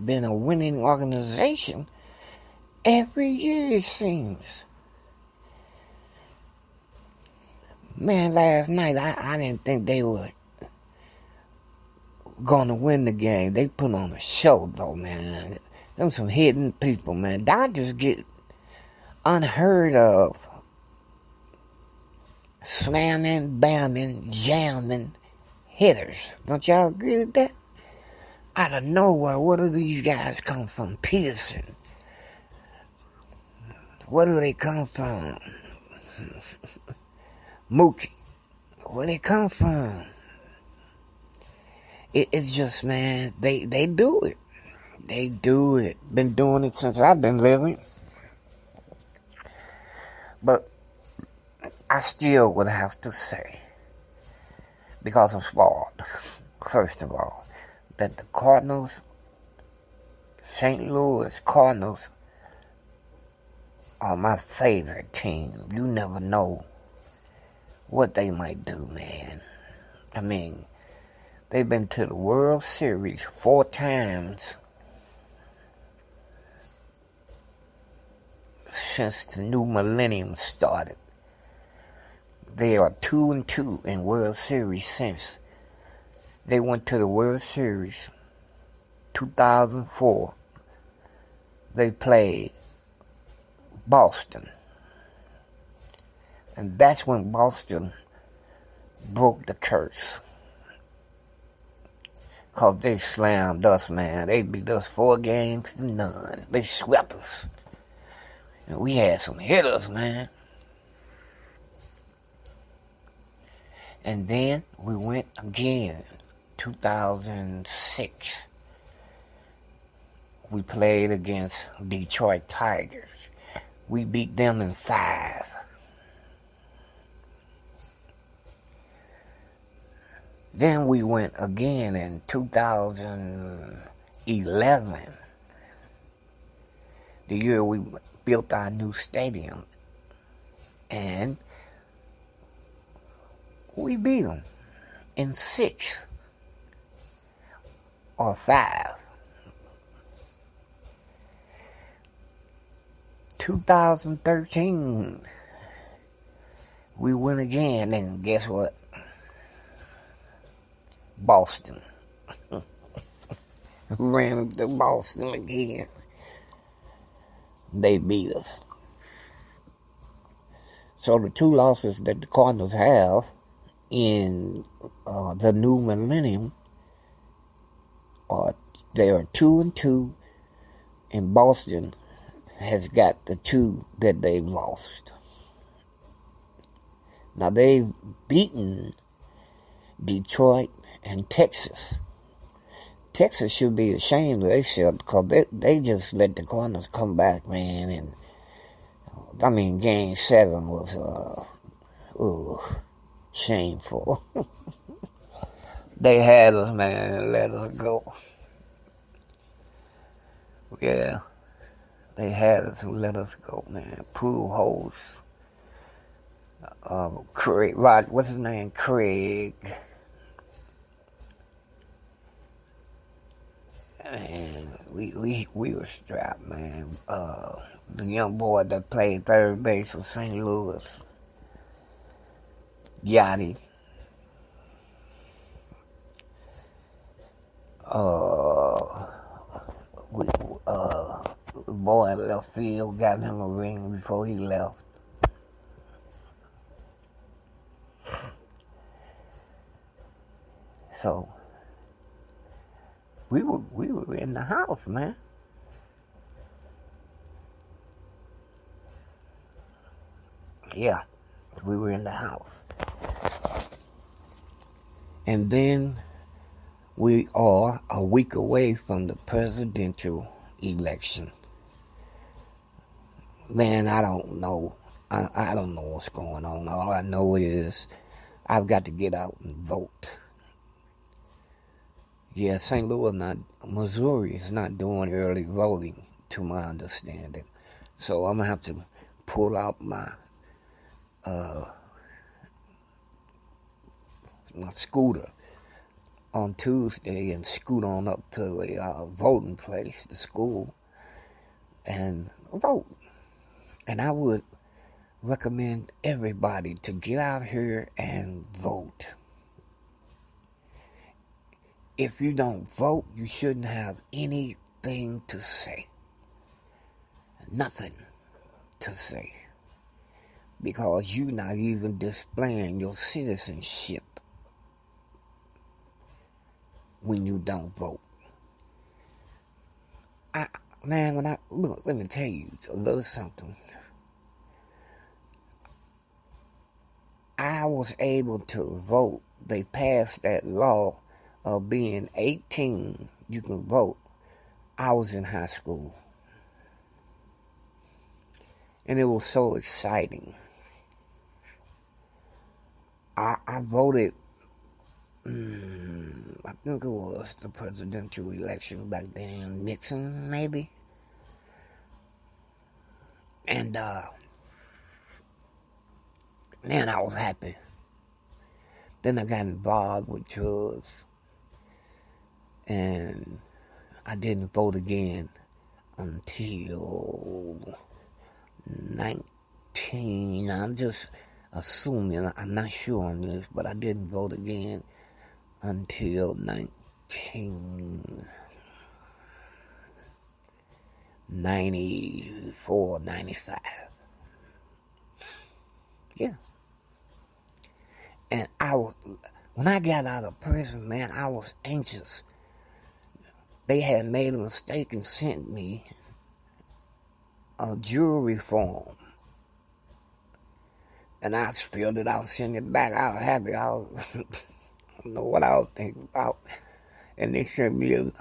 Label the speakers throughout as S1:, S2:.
S1: been a winning organization every year, it seems. Man, last night I didn't think they were going to win the game. They put on a show, though, man. Them some hidden people, man. Dodgers get unheard of slamming, bamming, jamming hitters. Don't y'all agree with that? Out of nowhere, where do these guys come from? Peterson. Where do they come from? Mookie. Where they come from? It's just, man, they do it. They do it. Been doing it since I've been living. But I still would have to say, because I'm spoiled, first of all, that the Cardinals, St. Louis Cardinals, are my favorite team. You never know what they might do, man. I mean, they've been to the World Series 4 times since the new millennium started. They are 2-2 in World Series since. They went to the World Series 2004. They played Boston. And that's when Boston broke the curse. Because they slammed us, man. They beat us 4-0. They swept us. And we had some hitters, man. And then we went again, 2006. We played against Detroit Tigers. We beat them in 5. Then we went again in 2011, the year we built our new stadium, and we beat them in 6 or 5. 2013, we went again, and guess what? Boston. Ran to Boston again. They beat us. So the 2 losses that the Cardinals have in the new millennium they are 2-2, and Boston has got the 2 that they've lost. Now they've beaten Detroit and Texas. Texas should be ashamed of themselves because they just let the Cardinals come back, man. And I mean, Game 7 was shameful. They had us, man, and let us go. Yeah, they had us and let us go, man. Pool holes. Craig, what's his name? Craig. And we were strapped, man. The young boy that played third base for St. Louis, Yachty. The boy in left field got him a ring before he left. So we were in the house, man. Yeah, we were in the house. And then we are a week away from the presidential election. Man, I don't know. I don't know what's going on. All I know is I've got to get out and vote. Yeah, St. Louis, Missouri is not doing early voting, to my understanding. So I'm going to have to pull out my scooter on Tuesday and scoot on up to the voting place, the school, and vote. And I would recommend everybody to get out here and vote. If you don't vote, you shouldn't have anything to say. Nothing to say. Because you're not even displaying your citizenship when you don't vote. Look, let me tell you a little something. I was able to vote. They passed that law of being 18, you can vote. I was in high school. And it was so exciting. I voted, I think it was the presidential election back then, Nixon, maybe. And, man, I was happy. Then I got involved with drugs. And I didn't vote again until 19. I'm just assuming, I'm not sure on this, but I didn't vote again until 1994, 95. Yeah. And when I got out of prison, man, I was anxious. They had made a mistake and sent me a jury form. And I filled it out, sent it back. I was happy. I don't know what I was thinking about. And they sent me a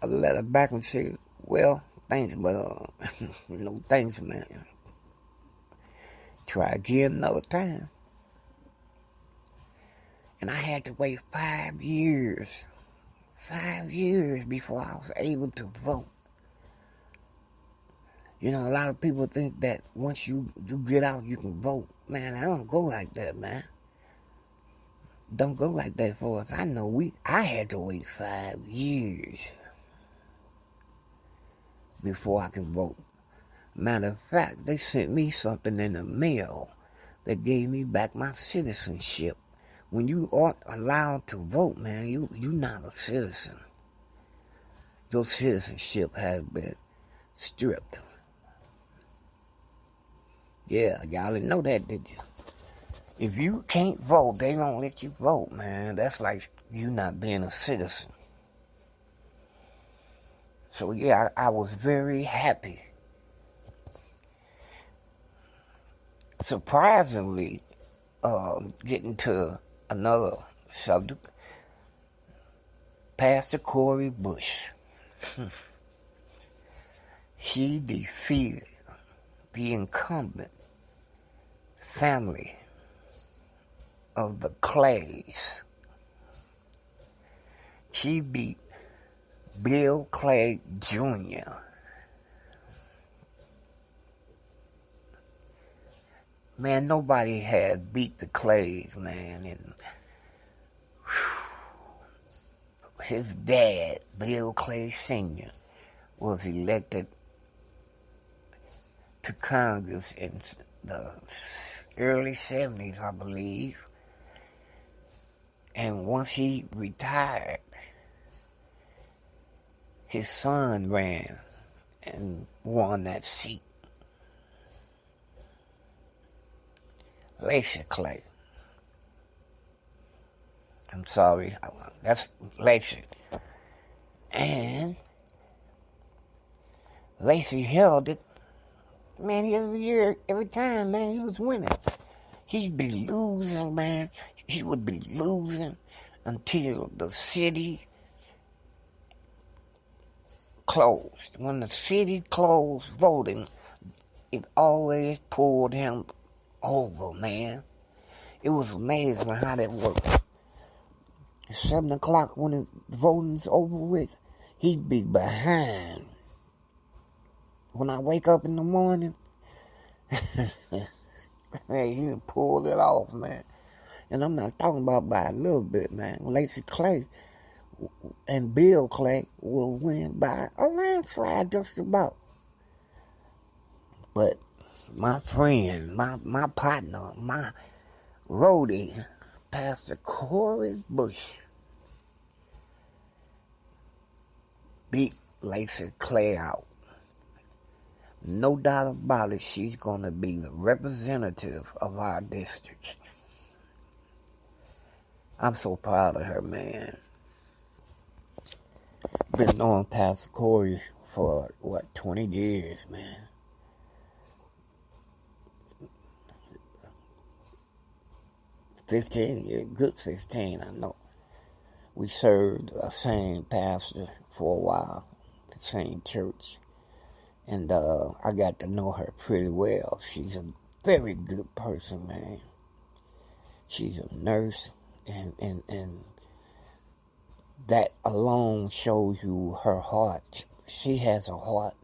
S1: letter back and said, well, thanks, but no thanks, man. Try again another time. And I had to wait 5 years. 5 years before I was able to vote. You know, a lot of people think that once you get out, you can vote. Man, I don't go like that, man. Don't go like that for us. I know I had to wait 5 years before I can vote. Matter of fact, they sent me something in the mail that gave me back my citizenship. When you aren't allowed to vote, man, you're not a citizen. Your citizenship has been stripped. Yeah, y'all didn't know that, did you? If you can't vote, they don't let you vote, man. That's like you not being a citizen. So, yeah, I was very happy. Surprisingly, getting to another subject, Pastor Cori Bush. She defeated the incumbent family of the Clays. She beat Bill Clay Jr. Man, nobody had beat the Clays, man, and his dad, Bill Clay Sr., was elected to Congress in the early 70s, I believe. And once he retired, his son ran and won that seat. Lacey Clay. I'm sorry, that's Lacey. And Lacey held it. Man, every time, man, he was winning. He'd be losing, man. He would be losing until the city closed. When the city closed voting, it always pulled him over, man. It was amazing how that worked. At 7 o'clock, when the voting's over with, he'd be behind. When I wake up in the morning, man, he pulled it off, man. And I'm not talking about by a little bit, man. Lacey Clay, and Bill Clay will win by a landslide just about. But my friend, my partner, my roadie, Pastor Corey Bush, beat Lacey Clay out. No doubt about it, she's going to be the representative of our district. I'm so proud of her, man. Been knowing Pastor Corey for, 20 years, man. Good 15, I know. We served the same pastor for a while, the same church. And I got to know her pretty well. She's a very good person, man. She's a nurse, and that alone shows you her heart. She has a heart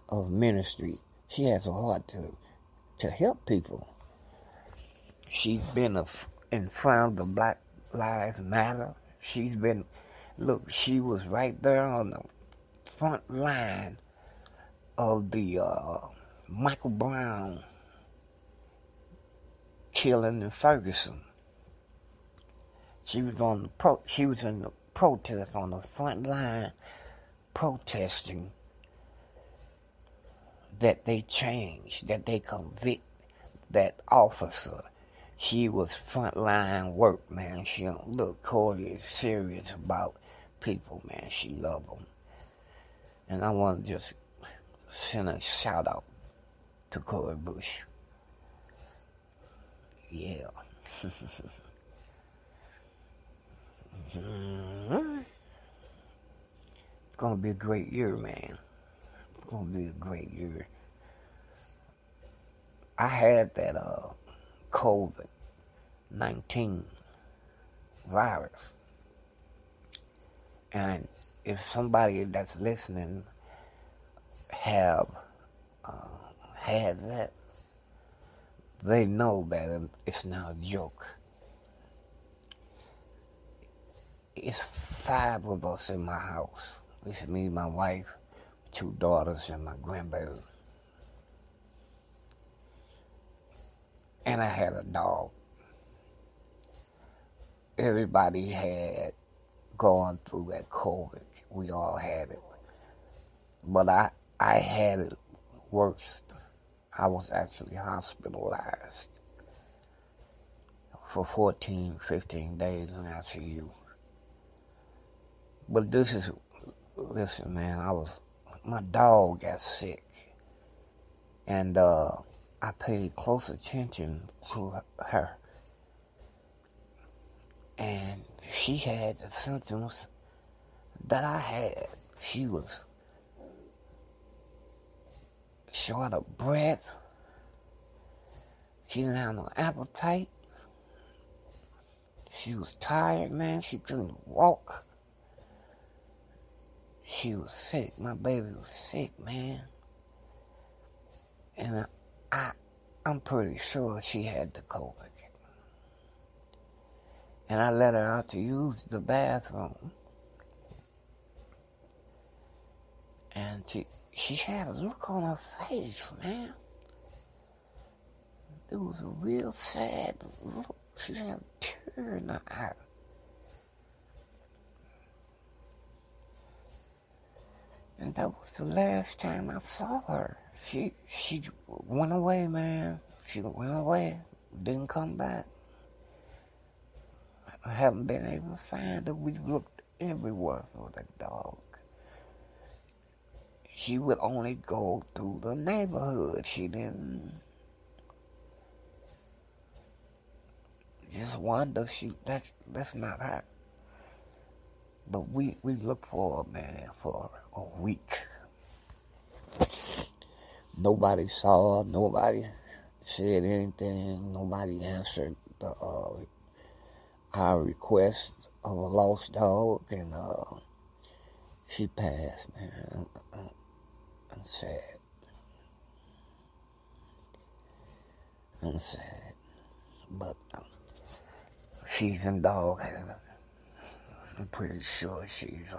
S1: of ministry. She has a heart to help people. She's been in front of the Black Lives Matter. She was right there on the front line of the Michael Brown killing in Ferguson. She was in the protest on the front line, protesting that they change, that they convict that officer. She was frontline work, man. Corey is serious about people, man. She love them. And I want to just send a shout out to Corey Bush. Yeah. It's gonna be a great year, man. It's gonna be a great year. I had that COVID-19 virus, and if somebody that's listening have had that, they know that it's not a joke. It's 5 of us in my house. It's me, my wife, 2 daughters, and my grandbaby. And I had a dog. Everybody had gone through that COVID. We all had it. But I had it worse. I was actually hospitalized for 14, 15 days in ICU. But listen, man, my dog got sick. And I paid close attention to her. And she had the symptoms that I had. She was short of breath. She didn't have no appetite. She was tired, man. She couldn't walk. She was sick. My baby was sick, man. And I'm pretty sure she had the COVID. And I let her out to use the bathroom. And she had a look on her face, man. It was a real sad look. She had a tear in her eye. And that was the last time I saw her. She went away, man. She went away. Didn't come back. I haven't been able to find her. We looked everywhere for the dog. She would only go through the neighborhood. She didn't just wonder. That's not her. But we looked for her, man, for a week. Nobody saw her. Nobody said anything. Nobody answered our request of a lost dog, and she passed, man. I'm sad. I'm sad. But she's in dog heaven. I'm pretty sure she's